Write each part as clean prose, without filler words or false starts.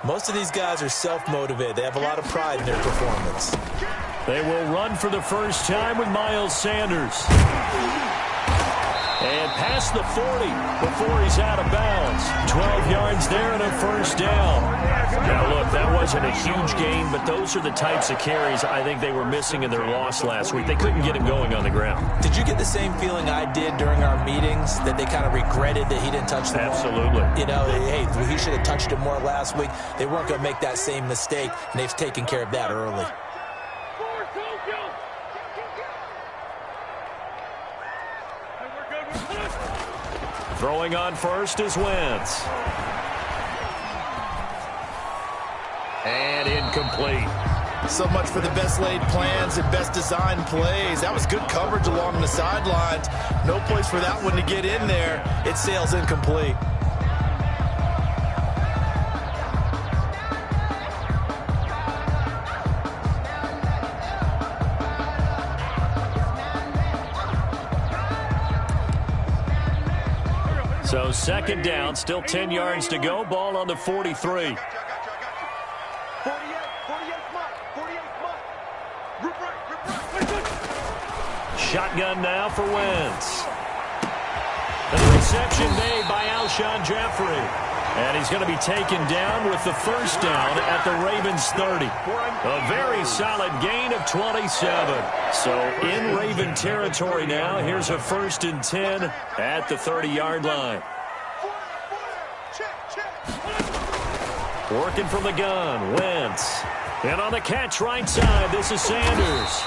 Most of these guys are self-motivated. They have a lot of pride in their performance. They will run for the first time with Miles Sanders. And past the 40 before he's out of bounds. 12 yards there and a first down. Now, look, that wasn't a huge gain, but those are the types of carries I think they were missing in their loss last week. They couldn't get him going on the ground. Did you get the same feeling I did during our meetings, that they kind of regretted that he didn't touch the ball? Absolutely. You know, hey, he should have touched it more last week. They weren't going to make that same mistake, and they've taken care of that early. Throwing on first is Wentz. And incomplete. So much for the best laid plans and best designed plays. That was good coverage along the sidelines. No place for that one to get in there. It sails incomplete. So second down, still 10 yards to go. Ball on the 43. Shotgun now for Wentz. And the reception made by Alshon Jeffrey. And he's going to be taken down with the first down at the Ravens 30. A very solid gain of 27. So in Raven territory now. Here's a 1st and 10 at the 30-yard line. Working from the gun, Wentz. And on the catch right side, this is Sanders.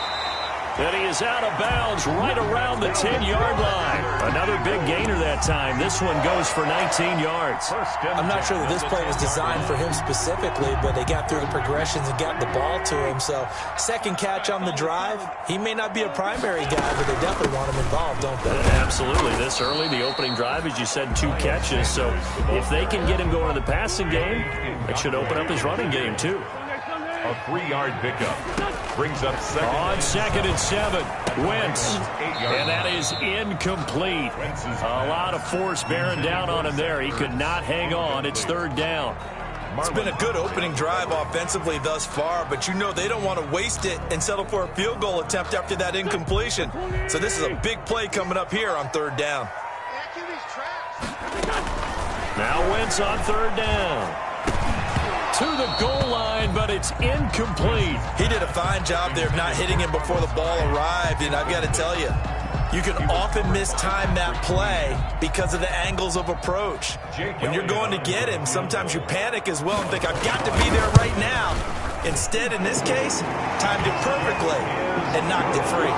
And he is out of bounds right around the 10-yard line. Another big gainer that time. This one goes for 19 yards. I'm not sure that this play was designed for him specifically, but they got through the progressions and got the ball to him. So second catch on the drive. He may not be a primary guy, but they definitely want him involved, don't they? Absolutely. This early, the opening drive, as you said, 2 catches. So if they can get him going in the passing game, it should open up his running game too. A 3-yard pickup. Brings up second. On 2nd and 7. Wentz. And that is incomplete. A lot of force bearing down on him there. He could not hang on. It's 3rd down. It's been a good opening drive offensively thus far, but you know they don't want to waste it and settle for a field goal attempt after that incompletion. So this is a big play coming up here on 3rd down. Now Wentz on 3rd down. To the goal line, but it's incomplete. He did a fine job there of not hitting him before the ball arrived, and I've got to tell you, you can often mistime that play because of the angles of approach. When you're going to get him, sometimes you panic as well and think, I've got to be there right now. Instead, in this case, timed it perfectly and knocked it free.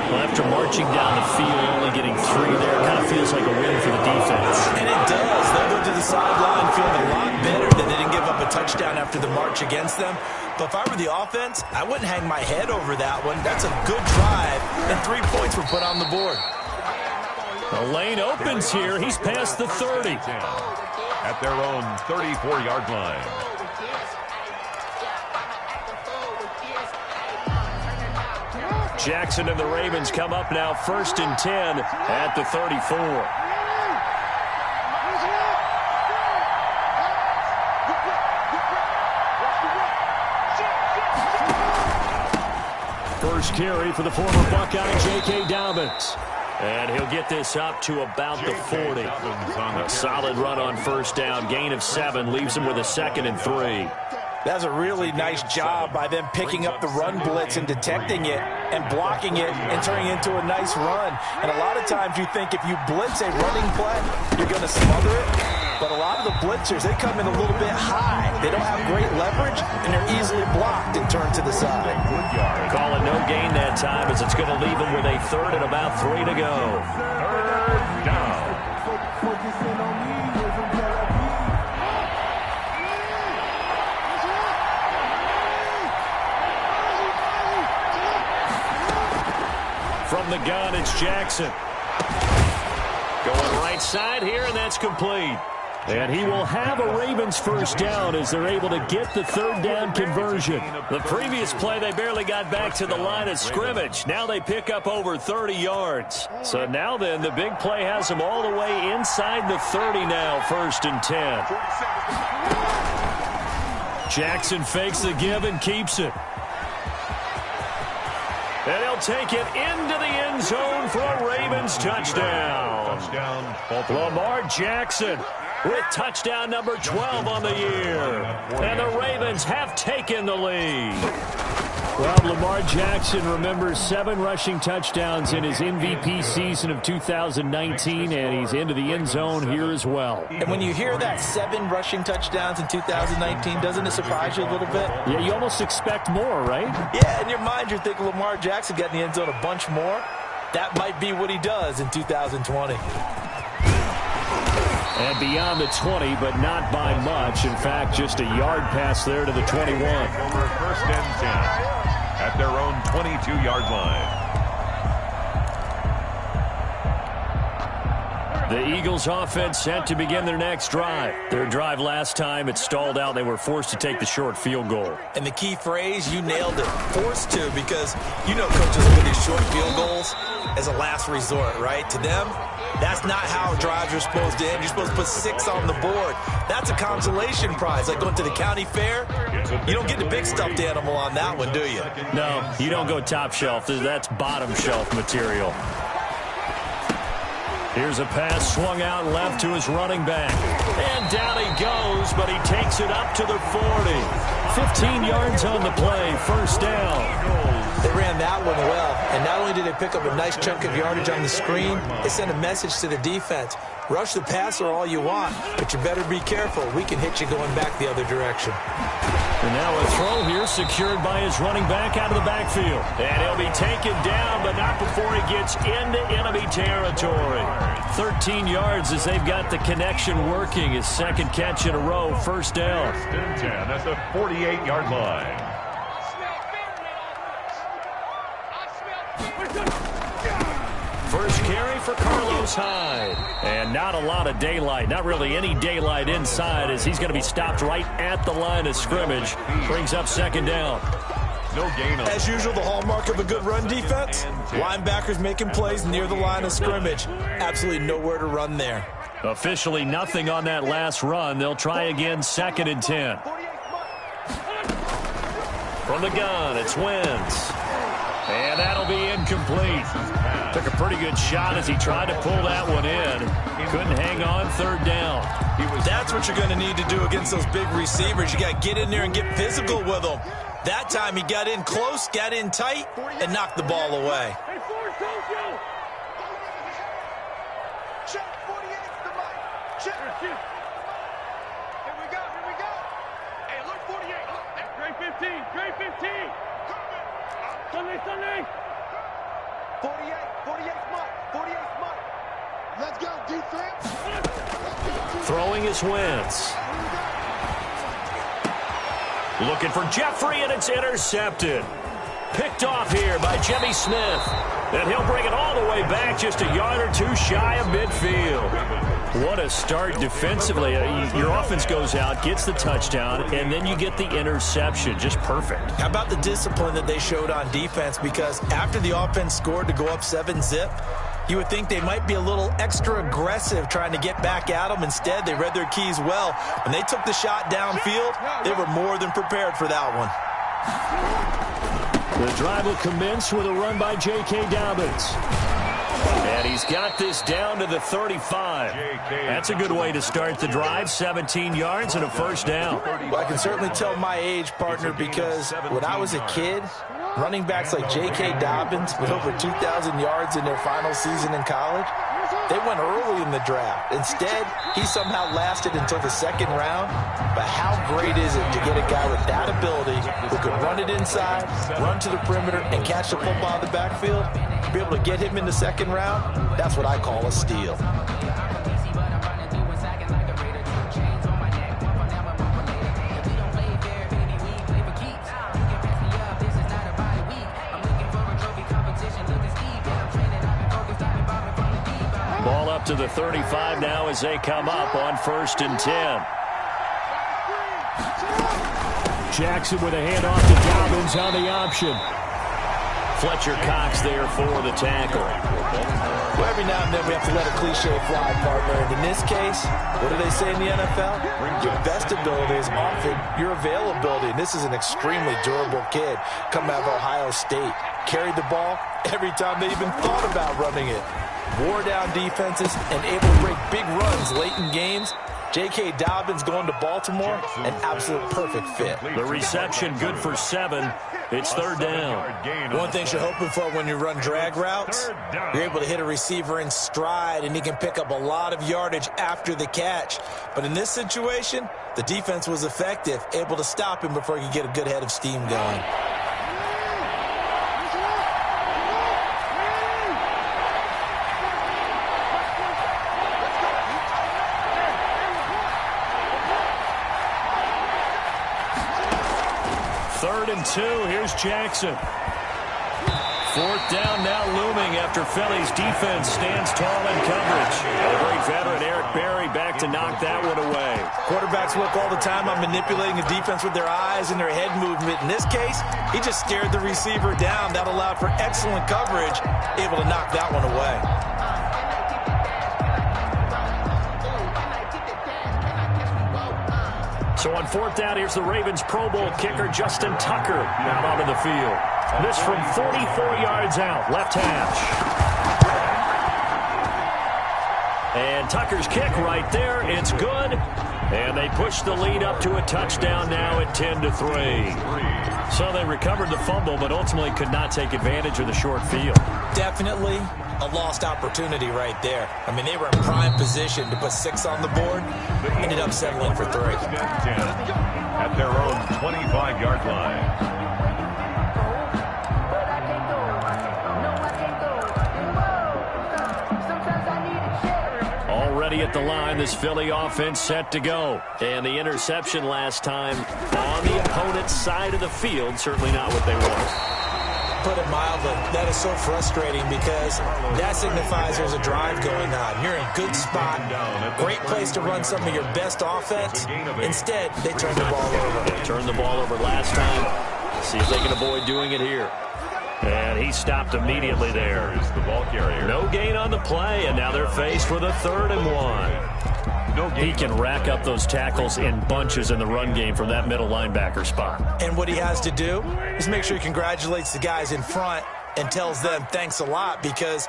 Well, after marching down the field, only getting 3 there, kind of feels like a win for the defense. And it does. They'll go to the sideline feeling a lot better that they didn't give up a touchdown after the march against them. But if I were the offense, I wouldn't hang my head over that one. That's a good drive, and 3 points were put on the board. The lane opens here. He's past the 30. At their own 34-yard line. Jackson and the Ravens come up now 1st and 10 at the 34. First carry for the former Buckeye, J.K. Dobbins. And he'll get this up to about the 40. A solid run on 1st down. Gain of 7 leaves him with a 2nd and 3. That's a really nice job by them picking up the run blitz and detecting it and blocking it and turning it into a nice run. And a lot of times you think if you blitz a running play, you're going to smother it. But a lot of the blitzers, they come in a little bit high. They don't have great leverage, and they're easily blocked and turned to the side. Call it no gain that time, as it's going to leave them with a 3rd and about 3 to go. 3rd down. From the gun, it's Jackson. Going right side here, and that's complete. And he will have a Ravens first down as they're able to get the 3rd down conversion. The previous play, they barely got back to the line of scrimmage. Now they pick up over 30 yards. So now then, the big play has them all the way inside the 30 now, 1st and 10. Jackson fakes the give and keeps it. And he'll take it into the end zone for a Ravens touchdown. Lamar Jackson with touchdown number 12 on the year. And the Ravens have taken the lead. Well, Lamar Jackson remembers 7 rushing touchdowns in his MVP season of 2019, and he's into the end zone here as well. And when you hear that 7 rushing touchdowns in 2019, doesn't it surprise you a little bit? Yeah, you almost expect more, right? Yeah, in your mind you're thinking Lamar Jackson got in the end zone a bunch more. That might be what he does in 2020. And beyond the 20, but not by much. In fact, just a yard pass there to the 21. Over 1st and 10 at their own 22-yard line. The Eagles offense set to begin their next drive. Their drive last time, it stalled out. They were forced to take the short field goal. And the key phrase, you nailed it, forced to, because you know coaches look at these short field goals as a last resort, right? To them, that's not how drives are supposed to end. You're supposed to put 6 on the board. That's a consolation prize. Like going to the county fair, you don't get the big stuffed animal on that one, do you? No, you don't go top shelf. That's bottom shelf material. Here's a pass swung out left to his running back. And down he goes, but he takes it up to the 40. 15 yards on the play, 1st down. They ran that one well, and not only did they pick up a nice chunk of yardage on the screen, they sent a message to the defense. Rush the passer all you want, but you better be careful. We can hit you going back the other direction. And now a throw here secured by his running back out of the backfield. And he'll be taken down, but not before he gets into enemy territory. 13 yards as they've got the connection working. His 2nd catch in a row, 1st down. 1st and 10 at the 48-yard line. First carry for Carlos Hyde. And not a lot of daylight, not really any daylight inside, as he's going to be stopped right at the line of scrimmage. Brings up 2nd down. No gain on. As usual, the hallmark of a good run defense, linebackers making plays near the line of scrimmage. Absolutely nowhere to run there. Officially nothing on that last run. They'll try again, 2nd and 10. From the gun, it's Wentz. And that'll be incomplete. Took a pretty good shot as he tried to pull that one in. Couldn't hang on, 3rd down. That's what you're going to need to do against those big receivers. You got to get in there and get physical with them. That time he got in close, got in tight, and knocked the ball away. Check 48, the mic. Check. Here we go. Hey, look, 48. Look, grade 15. Grade 15. Sunday. 48 Mike. 48 Mike. Let's go, defense. Throwing is Wentz. Looking for Jeffrey, and it's intercepted. Picked off here by Jimmy Smith. And he'll bring it all the way back, just a yard or 2 shy of midfield. What a start defensively. Your offense goes out, gets the touchdown, and then you get the interception. Just perfect. How about the discipline that they showed on defense? Because after the offense scored to go up 7-zip, you would think they might be a little extra aggressive trying to get back at them. Instead, they read their keys well. When they took the shot downfield, they were more than prepared for that one. The drive will commence with a run by J.K. Dobbins. And he's got this down to the 35. That's a good way to start the drive. 17 yards and a 1st down. Well, I can certainly tell my age, partner, because when I was a kid, running backs like J.K. Dobbins with over 2,000 yards in their final season in college, they went early in the draft. Instead, he somehow lasted until the 2nd round. But how great is it to get a guy with that ability who could run it inside, run to the perimeter, and catch the football in the backfield? Be able to get him in the 2nd round, that's what I call a steal. Ball up to the 35 now as they come up on 1st and 10. Jackson with a handoff to Dobbins on the option. Fletcher Cox there for the tackle. Well, every now and then we have to let a cliche fly, partner. And in this case, what do they say in the NFL? Your best ability is often your availability. And this is an extremely durable kid coming out of Ohio State. Carried the ball every time they even thought about running it. Wore down defenses and able to break big runs late in games. J.K. Dobbins going to Baltimore, an absolute perfect fit. The reception good for 7. It's third down. One thing you're hoping for when you run drag routes, you're able to hit a receiver in stride, and he can pick up a lot of yardage after the catch. But in this situation, the defense was effective, able to stop him before he could get a good head of steam going. Third and 2. Here's Jackson. Fourth down now looming after Philly's defense stands tall in coverage. A great veteran, Eric Berry, back to knock that one away. Quarterbacks work all the time on manipulating the defense with their eyes and their head movement. In this case, he just stared the receiver down. That allowed for excellent coverage, able to knock that one away. So on fourth down, here's the Ravens Pro Bowl kicker, Justin Tucker, out onto the field. This from 44 yards out, left hash. And Tucker's kick right there, it's good. And they push the lead up to a touchdown now at 10-3. So they recovered the fumble, but ultimately could not take advantage of the short field. Definitely a lost opportunity right there. I mean, they were in prime position to put 6 on the board. Ended up settling for 3. At their own 25-yard line. Already at the line, this Philly offense set to go. And the interception last time on the opponent's side of the field, certainly not what they want. Put it mildly, that is so frustrating because that signifies there's a drive going on. You're in a good spot, great place to run some of your best offense. Instead, they turn the ball over. They turned the ball over last time. See if they can avoid doing it here. And he stopped immediately there. Is the ball carrier. No gain on the play, and now they're faced with a 3rd and 1. He can rack up those tackles in bunches in the run game from that middle linebacker spot. And what he has to do is make sure he congratulates the guys in front and tells them thanks a lot, because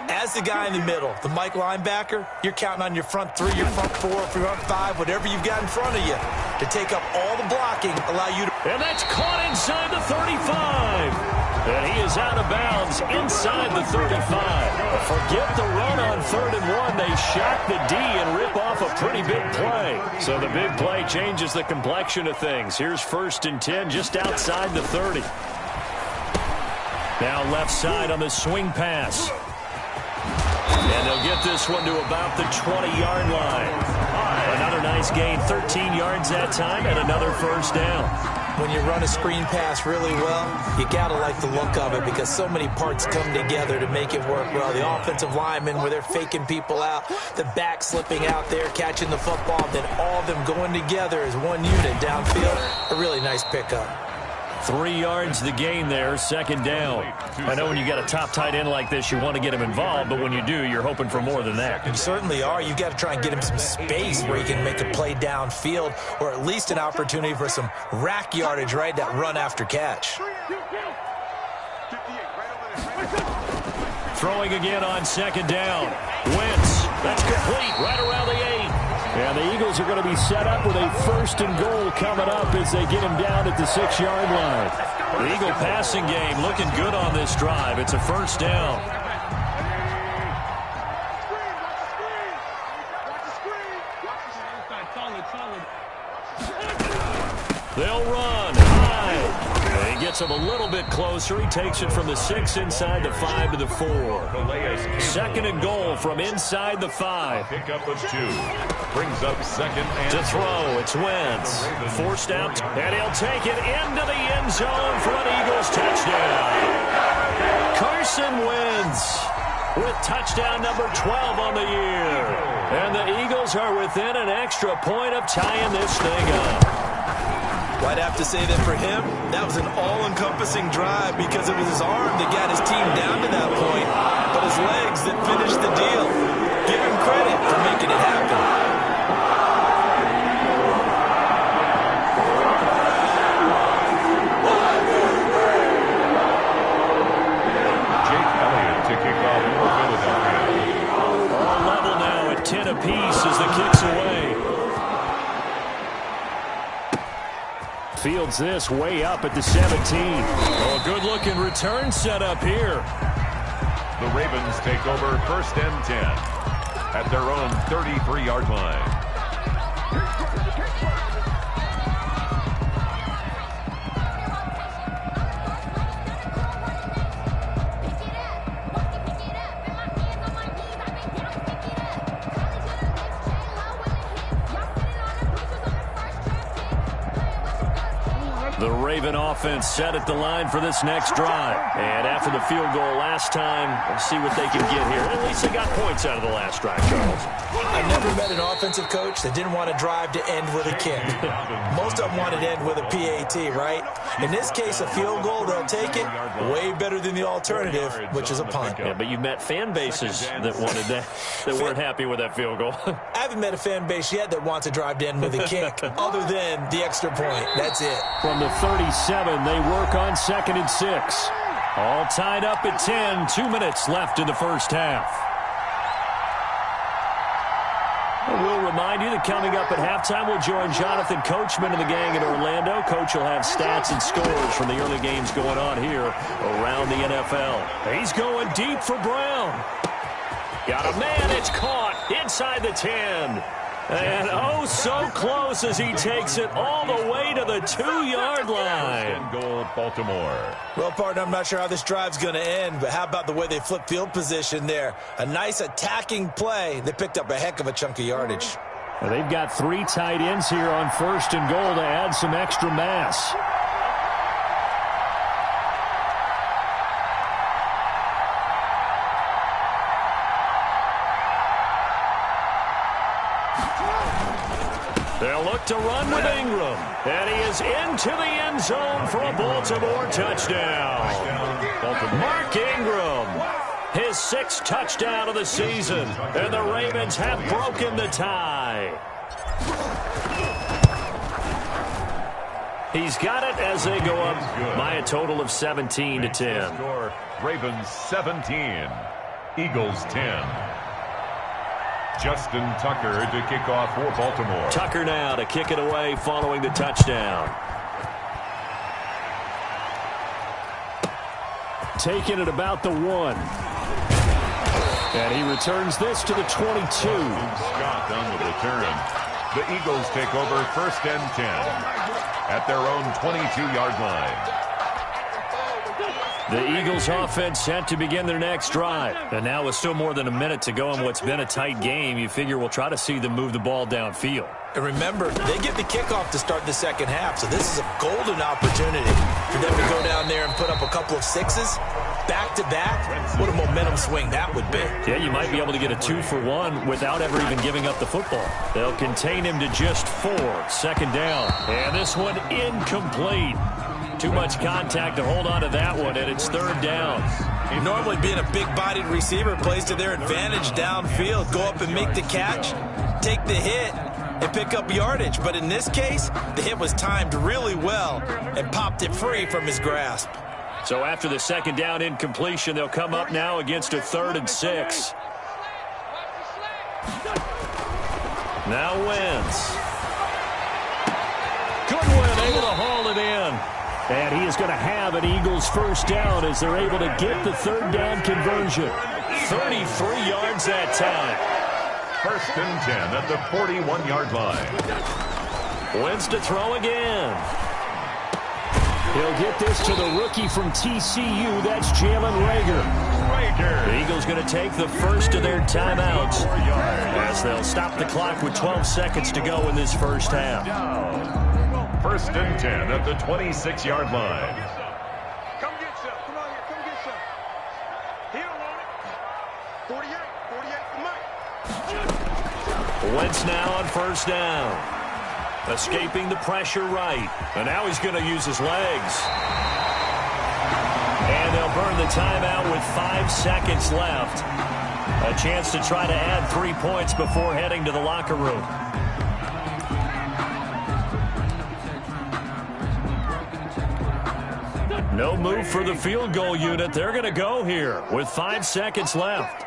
as the guy in the middle, the Mike linebacker, you're counting on your front 3, your front 4, your front 5, whatever you've got in front of you to take up all the blocking, allow you to... And that's caught inside the 35. And he is out of bounds inside the 35. Forget the run on 3rd and 1. They shock the D and rip off a pretty big play. So the big play changes the complexion of things. Here's 1st and 10 just outside the 30. Now left side on the swing pass. And they'll get this one to about the 20-yard line. Another nice gain, 13 yards that time, and another first down. When you run a screen pass really well, you got to like the look of it because so many parts come together to make it work well. The offensive linemen, where they're faking people out, the back slipping out there, catching the football, then all of them going together as one unit downfield. A really nice pickup. 3 yards the gain there, 2nd down. I know when you got a top tight end like this, you want to get him involved, but when you do, you're hoping for more than that. You certainly are. You've got to try and get him some space where he can make a play downfield, or at least an opportunity for some rack yardage, right? That run after catch. Throwing again on 2nd down. Wentz, that's complete, right around the 8. And the Eagles are going to be set up with a 1st and goal coming up as they get him down at the 6-yard line. The Eagle passing game looking good on this drive. It's a 1st down. They'll run high. He gets him a little bit closer. He takes it from the 6 inside the 5 to the 4. 2nd and goal from inside the 5. Pickup of 2. Brings up 2nd and... To throw, it's Wentz. Forced out, and he'll take it into the end zone for an Eagles touchdown. Carson Wentz with touchdown number 12 on the year. And the Eagles are within an extra point of tying this thing up. I'd have to say that for him, that was an all-encompassing drive because it was his arm that got his team down to that point, but his legs that finished the deal. Give him credit for making it happen. Apiece as the kick's away. Fields this way up at the 17. Oh, good-looking return set up here. The Ravens take over 1st and 10 at their own 33-yard line. The Raven offense set at the line for this next drive. And after the field goal last time, we'll see what they can get here. At least they got points out of the last drive, Charles. I've never met an offensive coach that didn't want to drive to end with a kick. Most of them wanted to end with a PAT, right? In this case, a field goal, they'll take it. Way better than the alternative, which is a punt. Yeah, but you've met fan bases that wanted that, that weren't happy with that field goal. I haven't met a fan base yet that wants to drive to end with a kick, other than the extra point. That's it. From the 37, they work on 2nd and 6. All tied up at 10. 2 minutes left in the first half. We'll remind you that coming up at halftime, we'll join Jonathan Coachman and the gang in Orlando. Coach will have stats and scores from the early games going on here around the NFL. He's going deep for Brown. Got a man. It's caught inside the 10. And oh, so close as he takes it all the way to the 2-yard line. Goal, Baltimore. Well, partner, I'm not sure how this drive's going to end, but how about the way they flip field position there? A nice attacking play. They picked up a heck of a chunk of yardage. Well, they've got 3 tight ends here on 1st and goal to add some extra mass. They'll look to run with Ingram. And he is into the end zone for a Baltimore touchdown. Mark Ingram, his 6th touchdown of the season. And the Ravens have broken the tie. He's got it as they go up by a total of 17-10. Score, Ravens 17, Eagles 10. Justin Tucker to kick off for Baltimore. Tucker now to kick it away following the touchdown. Taking it about the 1. And he returns this to the 22. Scott on the return. The Eagles take over 1st and 10 at their own 22-yard line. The Eagles offense set to begin their next drive. And now with still more than a minute to go in what's been a tight game, you figure we'll try to see them move the ball downfield. And remember, they get the kickoff to start the second half, so this is a golden opportunity for them to go down there and put up a couple of 6s back-to-back. What a momentum swing that would be. Yeah, you might be able to get a 2-for-1 without ever even giving up the football. They'll contain him to just 4. 2nd down. And this one incomplete. Too much contact to hold on to that one, and it's 3rd down. Normally being a big-bodied receiver plays to their advantage downfield. Go up and make the catch, take the hit, and pick up yardage. But in this case, the hit was timed really well and popped it free from his grasp. So after the 2nd down incompletion, they'll come up now against a 3rd and 6. Now Wentz. Goodwin able to haul it in. And he is going to have an Eagles 1st down as they're able to get the 3rd down conversion. 33 yards that time. 1st and 10 at the 41-yard line. Wentz to throw again. He'll get this to the rookie from TCU. That's Jalen Reagor. The Eagles going to take the first of their timeouts as they'll stop the clock with 12 seconds to go in this first half. 1st and 10 at the 26-yard line. Come get some. Come on here. Come get some. He don't want it. 48 for Mike. Wentz now on 1st down. Escaping the pressure right. And now he's going to use his legs. And they'll burn the timeout with 5 seconds left. A chance to try to add 3 points before heading to the locker room. No move for the field goal unit. They're going to go here with 5 seconds left.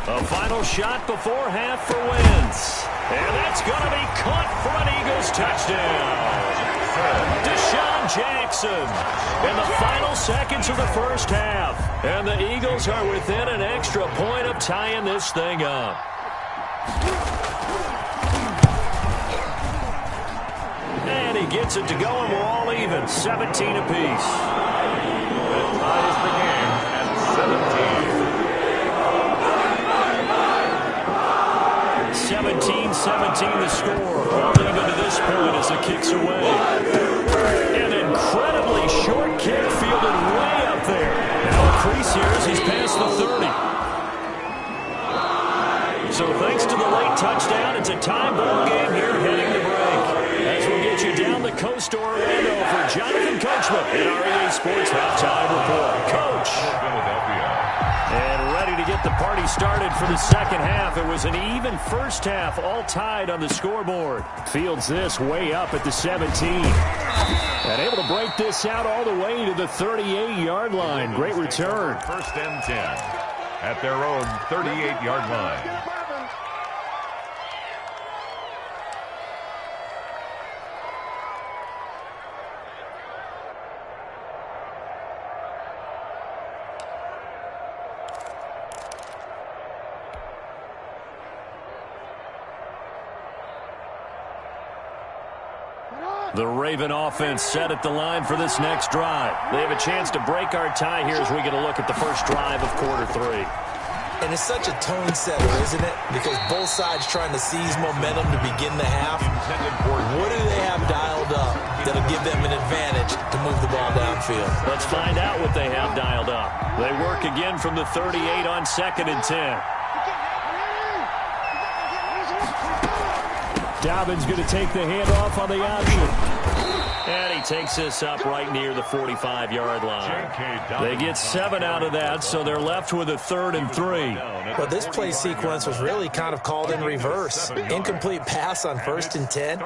A final shot before half for Wentz. And that's going to be caught for an Eagles touchdown. Deshaun Jackson in the final seconds of the first half. And the Eagles are within an extra point of tying this thing up. And he gets it to go, and we're all even, 17 apiece. That ties the game at 17-17 the score. All even to this point as it kicks away. An incredibly short kick fielded way up there. Now a crease here as he's past the 30. So thanks to the late touchdown, it's a tie ball game here heading to break. As we'll get you down the coast to Orlando for Jonathan Coachman in our EA Sports Halftime Report. Coach. Philadelphia. And ready to get the party started for the second half. It was an even first half, all tied on the scoreboard. Fields this way up at the 17. And able to break this out all the way to the 38-yard line. Great return. First and 10 at their own 38-yard line. The Raven offense set at the line for this next drive. They have a chance to break our tie here as we get a look at the first drive of quarter 3. And it's such a tone setter, isn't it? Because both sides trying to seize momentum to begin the half. What do they have dialed up that'll give them an advantage to move the ball downfield? Let's find out what they have dialed up. They work again from the 38 on 2nd and 10. Dobbins going to take the handoff on the option. And he takes this up right near the 45-yard line. They get 7 out of that, so they're left with a 3rd and 3. Well, this play sequence was really kind of called in reverse. Incomplete pass on 1st and 10.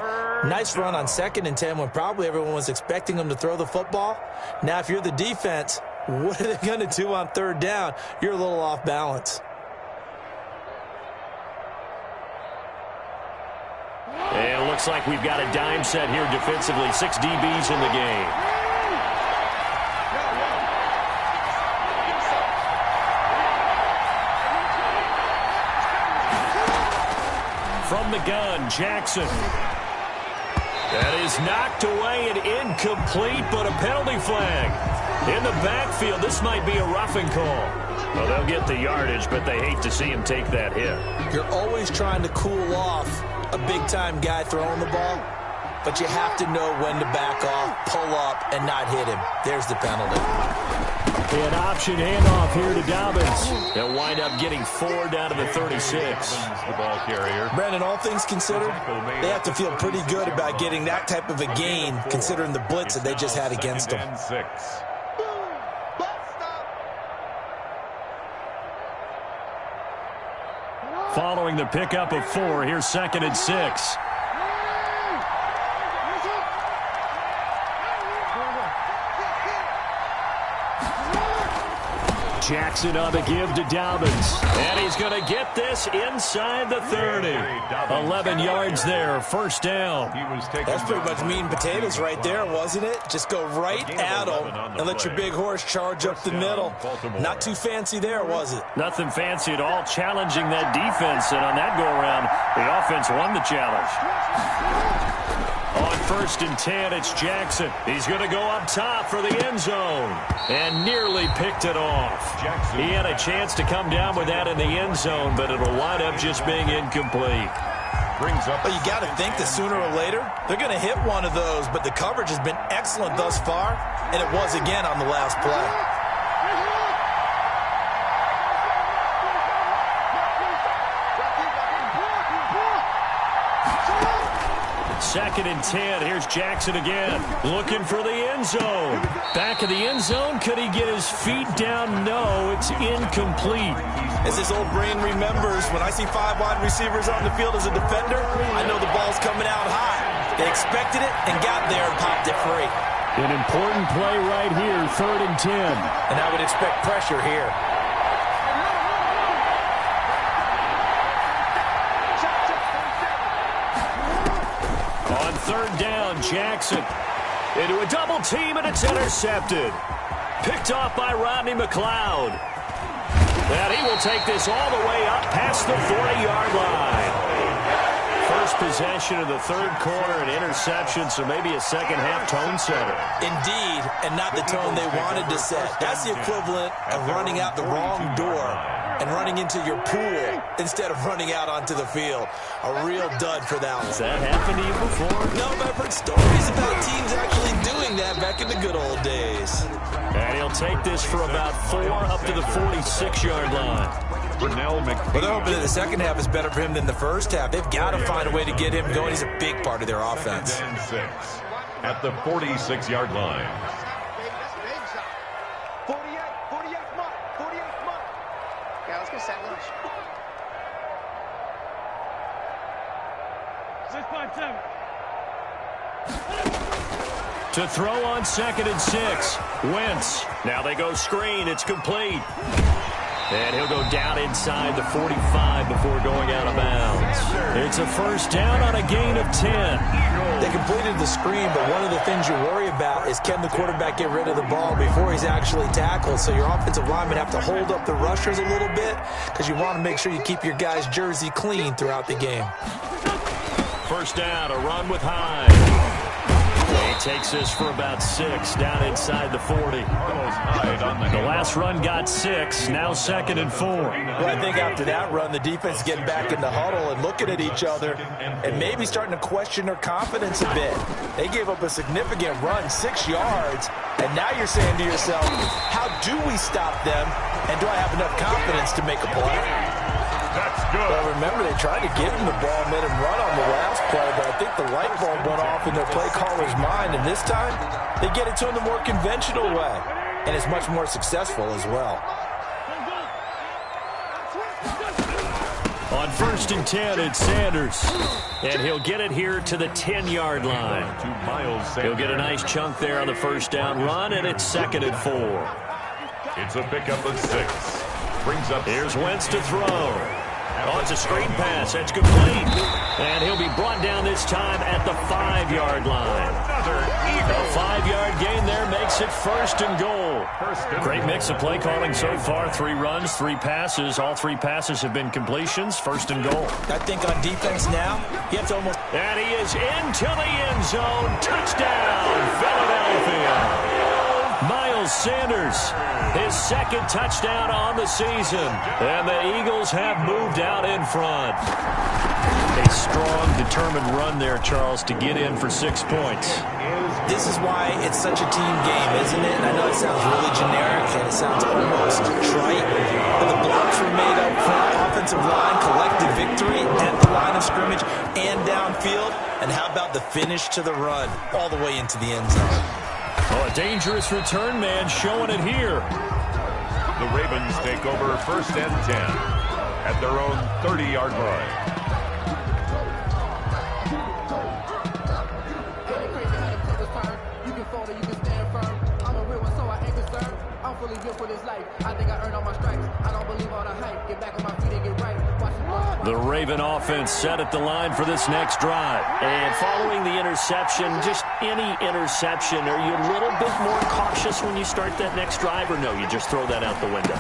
Nice run on 2nd and 10 when probably everyone was expecting them to throw the football. Now, if you're the defense, what are they going to do on 3rd down? You're a little off balance. And it looks like we've got a dime set here defensively. 6 DBs in the game. From the gun, Jackson. That is knocked away and incomplete, but a penalty flag. In the backfield, this might be a roughing call. Well, they'll get the yardage, but they hate to see him take that hit. You're always trying to cool off a big-time guy throwing the ball, but you have to know when to back off, pull up, and not hit him. There's the penalty. An option handoff here to Dobbins. They'll wind up getting 4 down to the 36. The ball carrier. Brandon, all things considered, they have to feel pretty good about getting that type of a gain, considering the blitz that they just had against them. 6. Following the pickup of 4, here's 2nd and 6. Jackson on the give to Dobbins. And he's going to get this inside the 30. 11 yards there, first down. That's pretty much meat and potatoes right there, wasn't it? Just go right at them and let your big horse charge up the middle. Not too fancy there, was it? Nothing fancy at all, challenging that defense. And on that go-around, the offense won the challenge. On 1st and 10, it's Jackson. He's going to go up top for the end zone. And nearly picked it off. He had a chance to come down with that in the end zone, but it'll wind up just being incomplete. But you got to think that sooner or later, they're going to hit one of those, but the coverage has been excellent thus far, and it was again on the last play. 2nd and 10. Here's Jackson again, looking for the end zone. Back of the end zone. Could he get his feet down? No, it's incomplete. As his old brain remembers, when I see 5 wide receivers on the field as a defender, I know the ball's coming out high. They expected it and got there and popped it free. An important play right here, 3rd and 10. And I would expect pressure here. On 3rd down, Jackson into a double team, and it's intercepted. Picked off by Rodney McLeod. And he will take this all the way up past the 40-yard line. First possession of the 3rd quarter, an interception, so maybe a second-half tone setter. Indeed, and not the tone they wanted to set. That's the equivalent of running out the wrong door and running into your pool instead of running out onto the field. A real dud for that one. Has that happened to you before? No, but I've heard stories about teams actually doing that back in the good old days. And he'll take this for about 4 up to the 46-yard line. Well, they're hoping that the second half is better for him than the first half. They've got to find a way to get him going. He's a big part of their offense. 6 at the 46-yard line. 48 month. Yeah, let's go set lunch. 6-5-7. To throw on 2nd and 6. Wentz. Now they go screen. It's complete. And he'll go down inside the 45 before going out of bounds. It's a first down on a gain of 10. They completed the screen, but one of the things you worry about is can the quarterback get rid of the ball before he's actually tackled. So your offensive linemen have to hold up the rushers a little bit because you want to make sure you keep your guys' jersey clean throughout the game. First down, a run with Hyde. He takes this for about 6 down inside the 40. The last run got 6, now 2nd and 4. Well, I think after that run, the defense is getting back in the huddle and looking at each other and maybe starting to question their confidence a bit. They gave up a significant run, 6 yards, and now you're saying to yourself, how do we stop them, and do I have enough confidence to make a play? That's good. Well, remember, they tried to give him the ball and made him run on the last play, but I think the light bulb went off in their play caller's mind, and this time they get it to him the more conventional way, and it's much more successful as well. On 1st and 10, it's Sanders. And he'll get it here to the 10-yard line. He'll get a nice chunk there on the first down run, and it's 2nd and 4. It's a pickup of 6. Brings up. Here's Wentz to throw. Oh, it's a screen pass. That's complete. And he'll be brought down this time at the 5-yard line. A 5-yard gain there makes it 1st and goal. Great mix of play calling so far. 3 runs, 3 passes. All 3 passes have been completions. 1st and goal. I think on defense now, you have to almost... And he is into the end zone. Touchdown, Philadelphia. Miles Sanders, his 2nd touchdown on the season. And the Eagles have moved out in front. A strong, determined run there, Charles, to get in for 6 points. This is why it's such a team game, isn't it? And I know it sounds really generic and it sounds almost trite, but the blocks were made up front, offensive line, collective victory at the line of scrimmage and downfield. And how about the finish to the run all the way into the end zone? Oh, a dangerous return man showing it here. The Ravens take over 1st and 10 at their own 30-yard line. The Raven offense set at the line for this next drive. And following the interception, just any interception, are you a little bit more cautious when you start that next drive, or no, you just throw that out the window?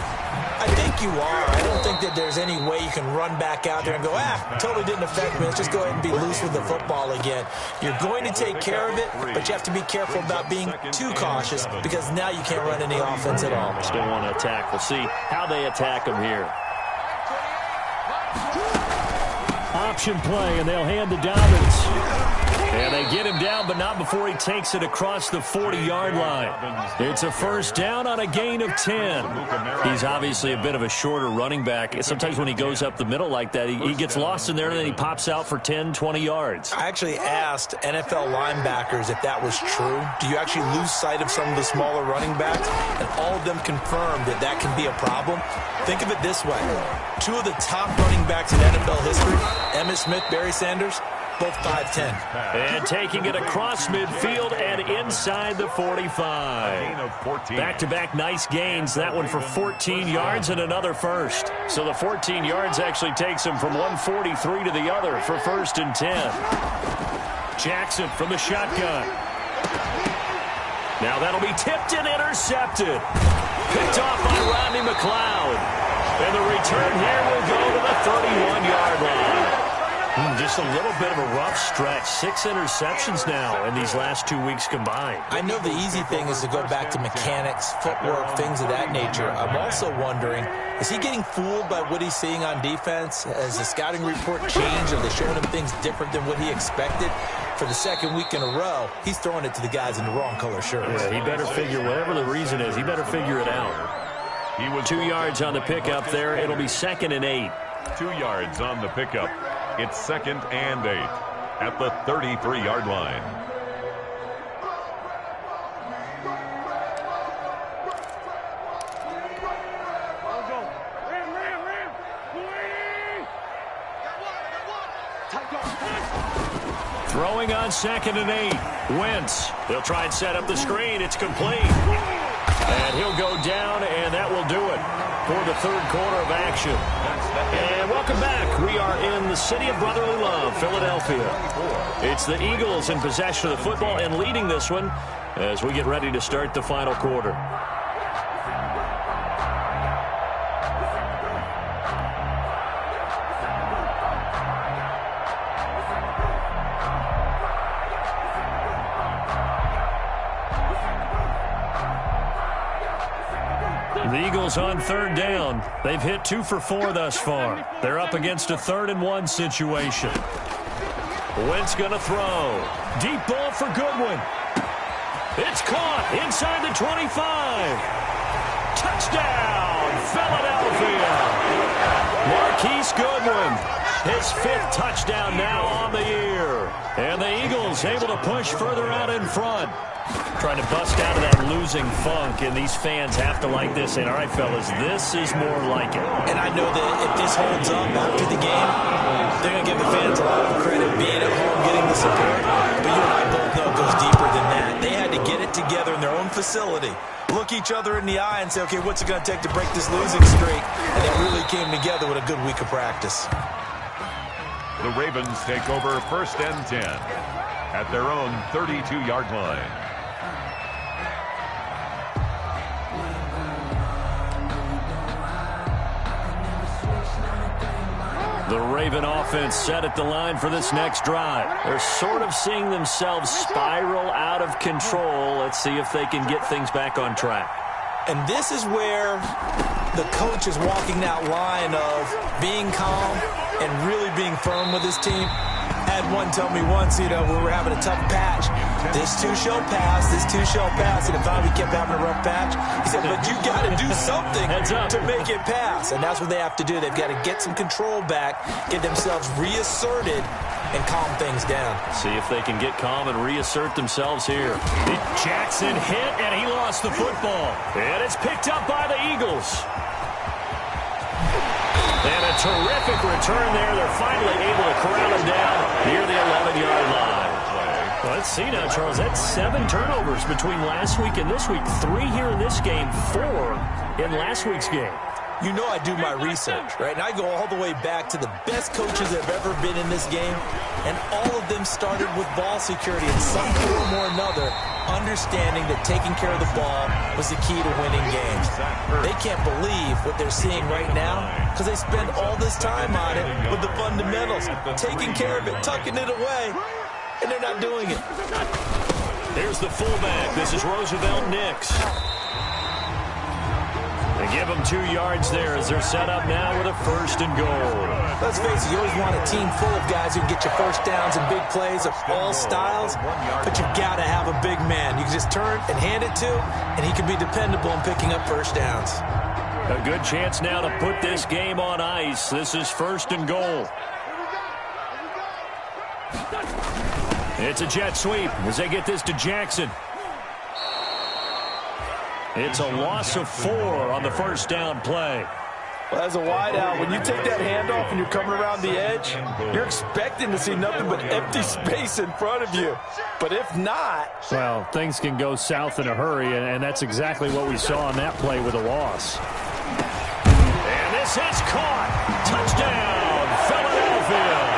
I think you are. I don't think that there's any way you can run back out there and go, totally didn't affect me. Let's just go ahead and be loose with the football again. You're going to take care of it, but you have to be careful about being too cautious because now you can't run any offense at all. Still want to attack. We'll see how they attack them here. Option play, and they'll hand to Dobbins. And they They get him down, but not before he takes it across the 40-yard line. It's a first down on a gain of 10. He's obviously a bit of a shorter running back. Sometimes when he goes up the middle like that, he gets lost in there, and then he pops out for 10, 20 yards. I actually asked NFL linebackers if that was true. Do you actually lose sight of some of the smaller running backs? And all of them confirmed that that can be a problem. Think of it this way. Two of the top running backs in NFL history, Emmitt Smith, Barry Sanders, both 5'10". And taking it across midfield and inside the 45. Back-to-back nice gains. That one for 14 yards and another first. So the 14 yards actually takes him from 143 to the other for first and 10. Jackson from the shotgun. Now that'll be tipped and intercepted. Picked off by Rodney McLeod. And the return here will go to the 31-yard line. Just a little bit of a rough stretch. 6 interceptions now in these last 2 weeks combined. I know the easy thing is to go back to mechanics, footwork, things of that nature. I'm also wondering, is he getting fooled by what he's seeing on defense? Has the scouting report changed? Are they showing him things different than what he expected? For the second week in a row, he's throwing it to the guys in the wrong color shirts. Yeah, he better figure, whatever the reason is, he better figure it out. He was 2 yards on the pickup there. It'll be 2nd and 8. 2 yards on the pickup. It's 2nd and 8 at the 33-yard line. Throwing on 2nd and 8. Wentz. They'll try and set up the screen. It's complete. And he'll go down, and that will do it for the third quarter of action. And welcome back. We are in the city of brotherly love, Philadelphia. It's the Eagles in possession of the football and leading this one as we get ready to start the final quarter. The Eagles on 3rd down. They've hit 2 for 4 thus far. They're up against a 3rd and 1 situation. Wentz going to throw. Deep ball for Goodwin. It's caught inside the 25. Touchdown, Philadelphia. Marquise Goodwin, his 5th touchdown now on the year. And the Eagles able to push further out in front. Trying to bust out of that losing funk, and these fans have to like this. And all right, fellas, this is more like it. And I know that if this holds up after the game, they're going to give the fans a lot of credit being at home, getting the support. But you and I both know it goes deeper than that. They had to get it together in their own facility, look each other in the eye and say, okay, what's it going to take to break this losing streak? And it really came together with a good week of practice. The Ravens take over 1st and 10 at their own 32-yard line. The Raven offense set at the line for this next drive. They're sort of seeing themselves spiral out of control. Let's see if they can get things back on track. And this is where the coach is walking that line of being calm and really being firm with his team. I had one tell me once, when we were having a tough patch, this too shall pass, this too shall pass. And if we kept having a rough patch, he said, but you got to do something to make it pass. And that's what they have to do. They've got to get some control back, get themselves reasserted, and calm things down. See if they can get calm and reassert themselves here. Jackson hit, and he lost the football. And it's picked up by the Eagles. And a terrific return there. They're finally able to corral him down near the 11-yard line. Well, let's see now, Charles. That's 7 turnovers between last week and this week. 3 here in this game, 4 in last week's game. You know I do my research, right? And I go all the way back to the best coaches that have ever been in this game. And all of them started with ball security in some form or another, understanding that taking care of the ball was the key to winning games. They can't believe what they're seeing right now because they spend all this time on it with the fundamentals, taking care of it, tucking it away, and they're not doing it. There's the fullback. This is Roosevelt Nix. They give them 2 yards there as they're set up now with a 1st and goal. Let's face it, you always want a team full of guys who can get you first downs and big plays of all styles, but you've got to have a big man. You can just turn and hand it to, and he can be dependable in picking up first downs. A good chance now to put this game on ice. This is 1st and goal. It's a jet sweep as they get this to Jackson. It's a loss of 4 on the 1st down play. Well, as a wideout, when you take that handoff and you're coming around the edge, you're expecting to see nothing but empty space in front of you. But if not... Well, things can go south in a hurry, and that's exactly what we saw on that play with a loss. And this is caught. Touchdown, Philadelphia.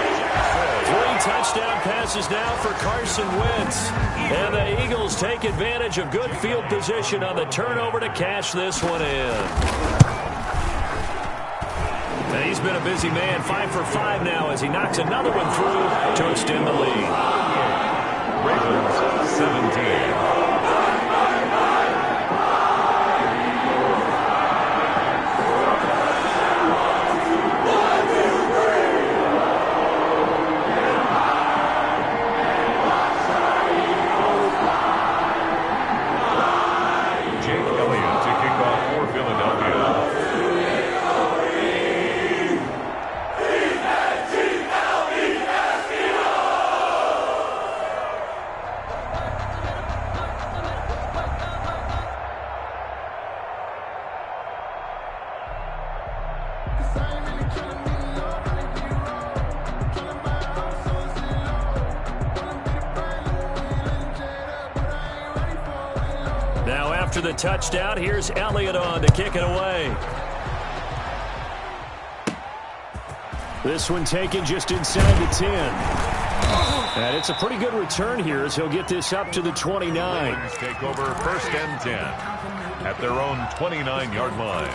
3 touchdown passes now for Carson Wentz. And the Eagles take advantage of good field position on the turnover to cash this one in. And he's been a busy man, 5 for 5 now as he knocks another one through to extend the lead. Ravens 17. Now after the touchdown, here's Elliott on to kick it away. This one taken just inside the 10. And it's a pretty good return here as he'll get this up to the 29. Ravens take over 1st and 10 at their own 29-yard line.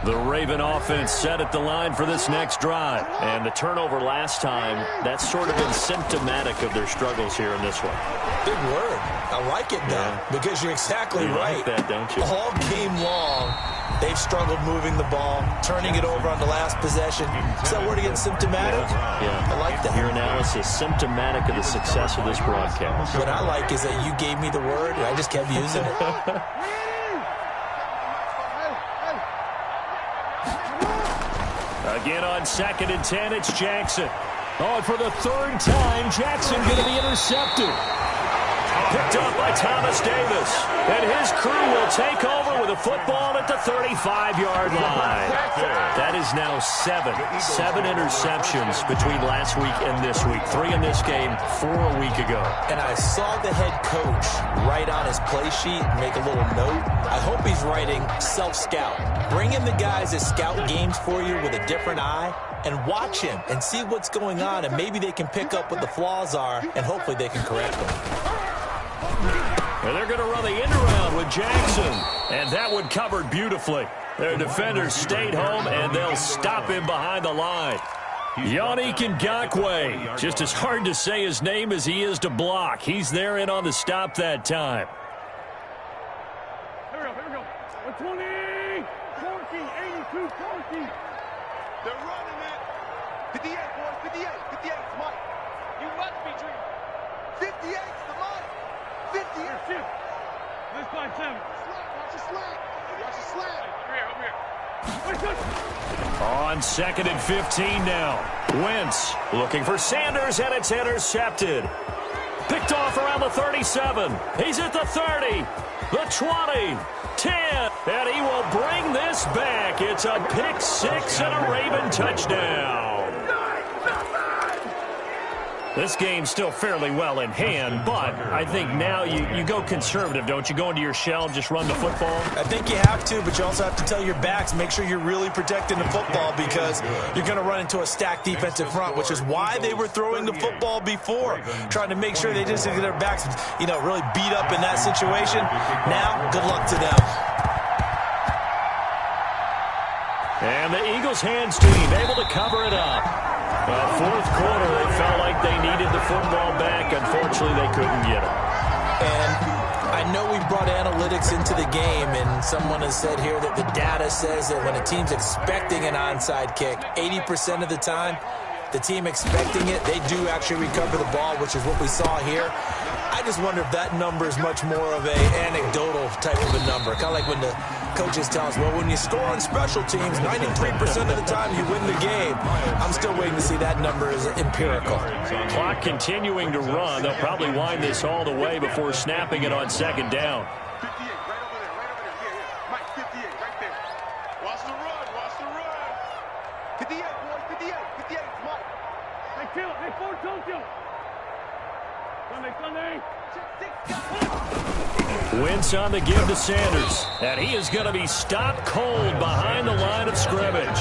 The Raven offense set at the line for this next drive. And the turnover last time, that's sort of been symptomatic of their struggles here in this one. Big word. I like it, though, because you're exactly right. You like that, don't you? All game long, they've struggled moving the ball, turning it over on the last possession. Is that word again, symptomatic? Yeah. I like that. Your analysis, symptomatic of the success of this broadcast. What I like is that you gave me the word, and I just kept using it. Again on 2nd and 10, it's Jackson. Oh, and for the 3rd time, Jackson going to be intercepted. Picked up by Thomas Davis. And his crew will take over with a football at the 35-yard line. That is now 7 interceptions between last week and this week. 3 in this game, 4 a week ago. And I saw the head coach write on his play sheet, make a little note. I hope he's writing self-scout. Bring in the guys that scout games for you with a different eye and watch him and see what's going on, and maybe they can pick up what the flaws are, and hopefully they can correct them. And they're going to run the end around with Jackson. And that one covered beautifully. Their defenders stayed home, and they'll stop him behind the line. Yannick Ngakoue. Just as hard to say his name as he is to block. He's there in on the stop that time. Here we go. 120, 40, 82, 40. They're running it. 58, boys, 58. 58, Mike. You must be dreaming. 58, the Mike. 58. This by 7. Watch the slant. Watch the slant. Over here. On 2nd and 15 now. Wentz looking for Sanders, and it's intercepted. Picked off around the 37. He's at the 30, the 20, 10, and he will bring this back. It's a pick 6 and a Raven touchdown. This game's still fairly well in hand, but I think now you go conservative, don't you? Go into your shell and just run the football? I think you have to, but you also have to tell your backs, make sure you're really protecting the football because you're going to run into a stacked defensive front, which is why they were throwing the football before, trying to make sure they just get their backs, really beat up in that situation. Now, good luck to them. And the Eagles' hands team able to cover it up. Well, fourth quarter, they felt like they needed the football back. Unfortunately, they couldn't get it. And I know we brought analytics into the game, and someone has said here that the data says that when a team's expecting an onside kick, 80% of the time, the team expecting it, they do actually recover the ball, which is what we saw here. I just wonder if that number is much more of an anecdotal type of a number. Kind of like when the coaches tell us, well, when you score on special teams, 93% of the time you win the game. I'm still waiting to see that number is empirical. Clock continuing to run. They'll probably wind this all the way before snapping it on second down. 58, right over there, right over there. Yeah. Mike, 58, right there. Watch the run, watch the run. 58, boys, 58, 58, Mike. Hey, kill, hey, forward, Tokyo. Sunday. Wentz on the give to Sanders. And he is going to be stopped cold behind the line of scrimmage.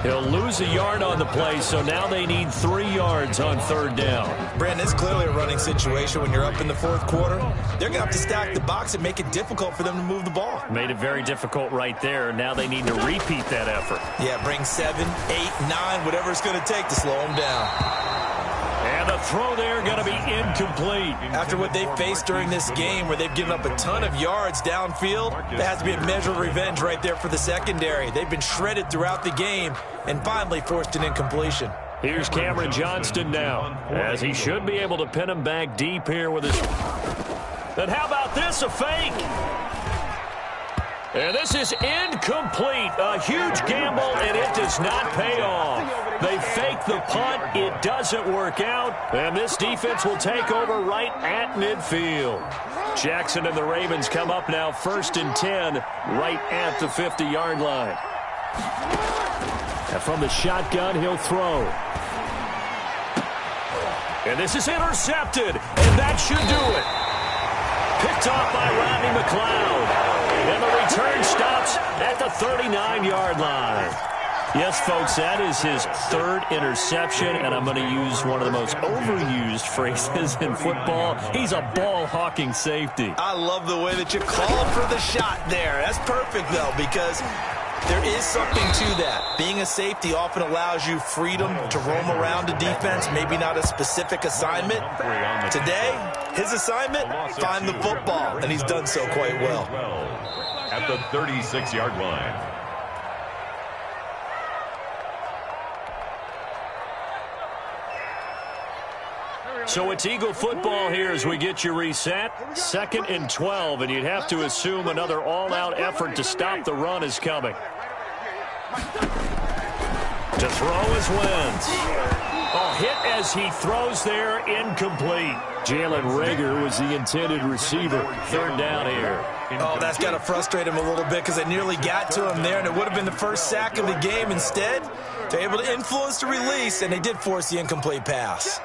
He'll lose a yard on the play, so now they need 3 yards on third down. Brandon, it's clearly a running situation when you're up in the fourth quarter. They're going to have to stack the box and make it difficult for them to move the ball. Made it very difficult right there. Now they need to repeat that effort. Yeah, bring 7, 8, 9, whatever it's going to take to slow them down. And the throw there going to be incomplete. After what they faced during this game where they've given up a ton of yards downfield, there has to be a measure of revenge right there for the secondary. They've been shredded throughout the game and finally forced an incompletion. Here's Cameron Johnston now, as he should be able to pin him back deep here with his... And how about this, a fake? And this is incomplete. A huge gamble, and it does not pay off. They fake the punt. It doesn't work out. And this defense will take over right at midfield. Jackson and the Ravens come up now 1st and 10 right at the 50-yard line. And from the shotgun, he'll throw. And this is intercepted. And that should do it. Picked off by Rodney McLeod. And the return stops at the 39-yard line. Yes, folks, that is his 3rd interception, and I'm going to use one of the most overused phrases in football. He's a ball-hawking safety. I love the way that you called for the shot there. That's perfect, though, because there is something to that. Being a safety often allows you freedom to roam around a defense, maybe not a specific assignment. Today, his assignment, find the football, and he's done so quite well. At the 36-yard line. So it's Eagle football here as we get you reset. 2nd and 12, and you'd have to assume another all-out effort to stop the run is coming. To throw is Wentz. Oh, hit as he throws there, incomplete. Jalen Reagor was the intended receiver. 3rd down here. Oh, that's got to frustrate him a little bit because they nearly got to him there, and it would have been the first sack of the game. Instead, they're able to influence the release, and they did force the incomplete pass.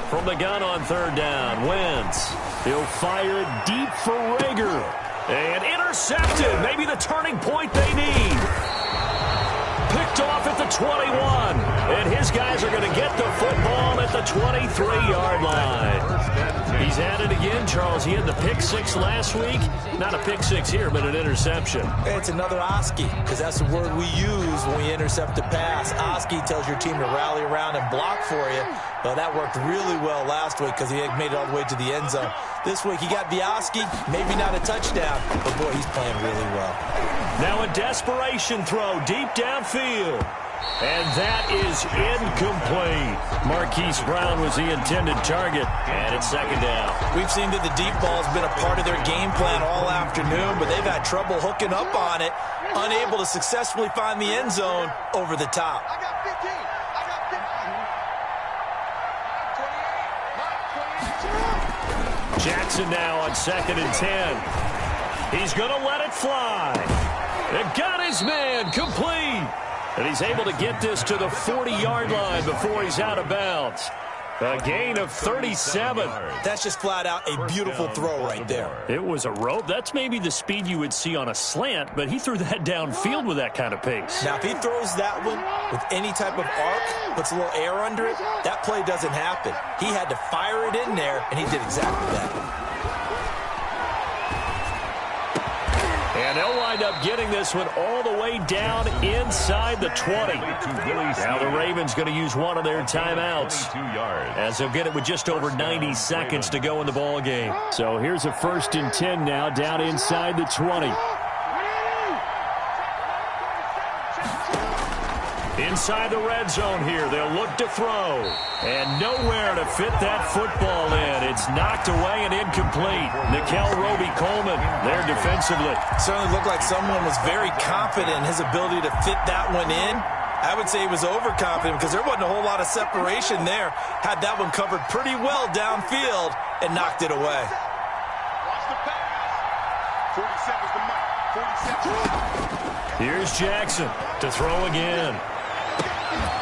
From the gun on 3rd down, Wentz. He'll fire it deep for Reagor. And intercepted. Maybe the turning point they need. Picked off at the 21. And his guys are going to get the football at the 23-yard line. He's at it again, Charles. He had the pick 6 last week. Not a pick 6 here, but an interception. It's another Oski, because that's the word we use when we intercept a pass. Oski tells your team to rally around and block for you. Well, that worked really well last week because he had made it all the way to the end zone. This week he got the Oski, maybe not a touchdown, but boy, he's playing really well. Now a desperation throw deep downfield. And that is incomplete. Marquise Brown was the intended target, and it's 2nd down. We've seen that the deep ball has been a part of their game plan all afternoon, but they've had trouble hooking up on it, unable to successfully find the end zone over the top. I got 15. I got 15. 28. Jackson now on 2nd and 10. He's going to let it fly. And got his man complete. And he's able to get this to the 40-yard line before he's out of bounds. A gain of 37. That's just flat out a beautiful throw right there. It was a rope. That's maybe the speed you would see on a slant, but he threw that downfield with that kind of pace. Now, if he throws that one with any type of arc, puts a little air under it, that play doesn't happen. He had to fire it in there, and he did exactly that. And they'll wind up getting this one all the way down inside the 20. Now the Ravens going to use one of their timeouts, as they'll get it with just over 90 seconds to go in the ball game. So here's a 1st and 10 now down inside the 20. Inside the red zone here, they'll look to throw. And nowhere to fit that football in. It's knocked away and incomplete. Nikel Roby-Coleman there defensively. Certainly looked like someone was very confident in his ability to fit that one in. I would say he was overconfident because there wasn't a whole lot of separation there. Had that one covered pretty well downfield and knocked it away. Watch the pass. 47's the mark. 47. Here's Jackson to throw again.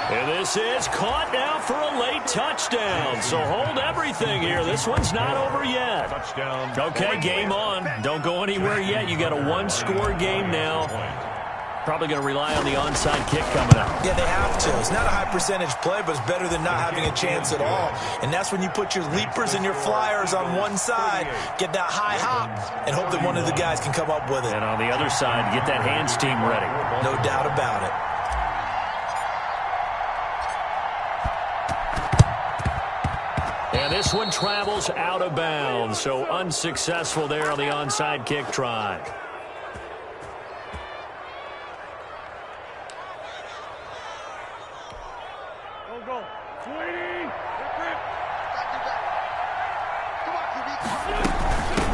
And this is caught now for a late touchdown. So hold everything here. This one's not over yet. Touchdown. Okay, game on. Don't go anywhere yet. You got a one-score game now. Probably going to rely on the onside kick coming up. Yeah, they have to. It's not a high percentage play, but it's better than not having a chance at all. And that's when you put your leapers and your flyers on one side, get that high hop, and hope that one of the guys can come up with it. And on the other side, get that hands team ready. No doubt about it. And this one travels out of bounds, so unsuccessful there on the onside kick try. Go. 20.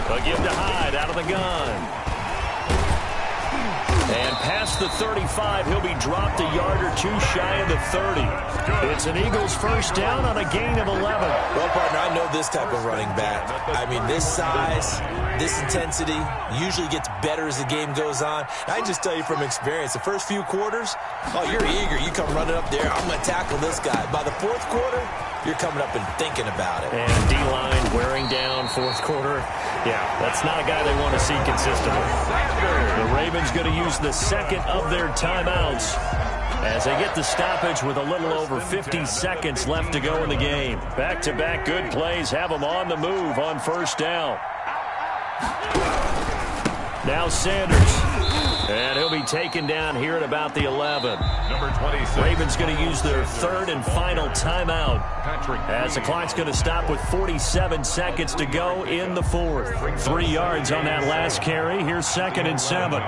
They'll give to Hyde out of the gun. And past the 35, he'll be dropped a yard or two shy of the 30. It's an Eagles first down on a gain of 11. Well, partner, I know this type of running back. I mean, this size, this intensity usually gets better as the game goes on. And I can just tell you from experience, the first few quarters, oh, you're eager. You come running up there, I'm going to tackle this guy. By the fourth quarter, you're coming up and thinking about it. And D-line wearing down fourth quarter. Yeah, that's not a guy they want to see consistently. The Ravens going to use the second of their timeouts as they get the stoppage with a little over 50 seconds left to go in the game. Back-to-back good plays have them on the move on first down. Now Sanders. And he'll be taken down here at about the 11. Number 26. Ravens going to use their third and final timeout as the clock's going to stop with 47 seconds to go in the fourth. 3 yards on that last carry. Here's 2nd and 7.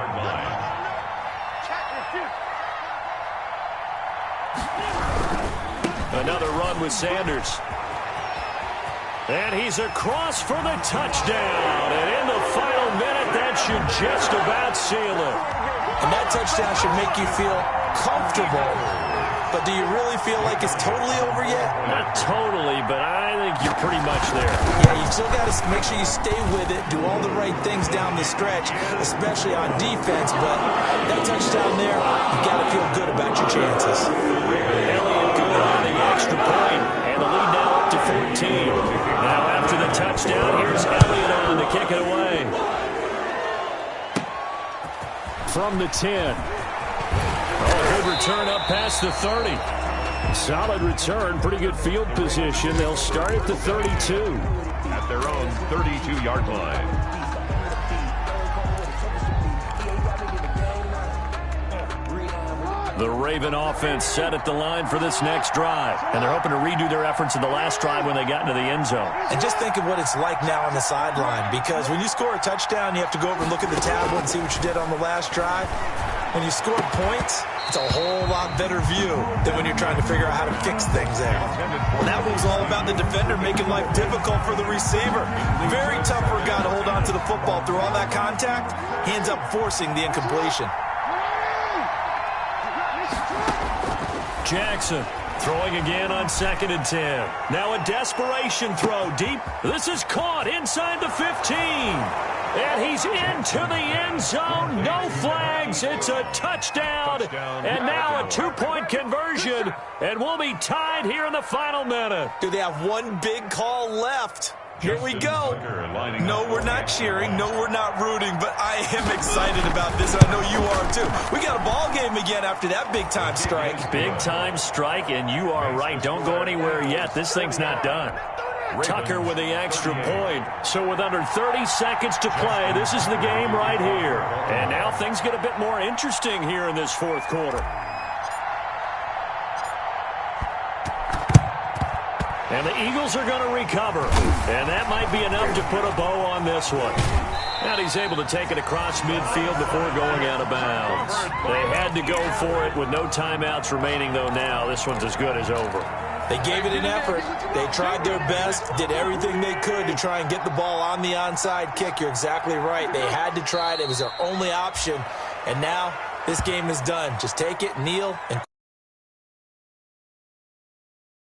Another run with Sanders. And he's across for the touchdown. And in the final minute, that should just about seal it. And that touchdown should make you feel comfortable. But do you really feel like it's totally over yet? Not totally, but I think you're pretty much there. Yeah, you still got to make sure you stay with it, do all the right things down the stretch, especially on defense. But that touchdown there, you got to feel good about your chances. Elliott good on the extra point, and the lead now up to 14. Now after the touchdown, here's Elliott on to kick it away. From the 10. Oh, good return up past the 30. Solid return, pretty good field position. They'll start at the 32. At their own 32-yard line. The Raven offense set at the line for this next drive. And they're hoping to redo their efforts in the last drive when they got into the end zone. And just think of what it's like now on the sideline, because when you score a touchdown, you have to go over and look at the tablet and see what you did on the last drive. When you score points, it's a whole lot better view than when you're trying to figure out how to fix things there. Well, that was all about the defender making life difficult for the receiver. Very tough for a guy to hold on to the football through all that contact. He ends up forcing the incompletion. Jackson Throwing again on 2nd and 10. Now a desperation throw deep. This is caught inside the 15. And he's into the end zone. No flags. It's a touchdown. And now a 2-point conversion. And we'll be tied here in the final minute. Do they have one big call left? Here we go. No, we're not cheering. No, we're not rooting. But I am excited about this, and I know you are too. We got a ball game again after that big-time strike. Big-time strike, and you are right. Don't go anywhere yet. This thing's not done. Tucker with the extra point. So with under 30 seconds to play, this is the game right here. And now things get a bit more interesting here in this fourth quarter. And the Eagles are going to recover. And that might be enough to put a bow on this one. And he's able to take it across midfield before going out of bounds. They had to go for it with no timeouts remaining, though now this one's as good as over. They gave it an effort. They tried their best, did everything they could to try and get the ball on the onside kick. You're exactly right. They had to try it. It was their only option. And now this game is done. Just take it, kneel, and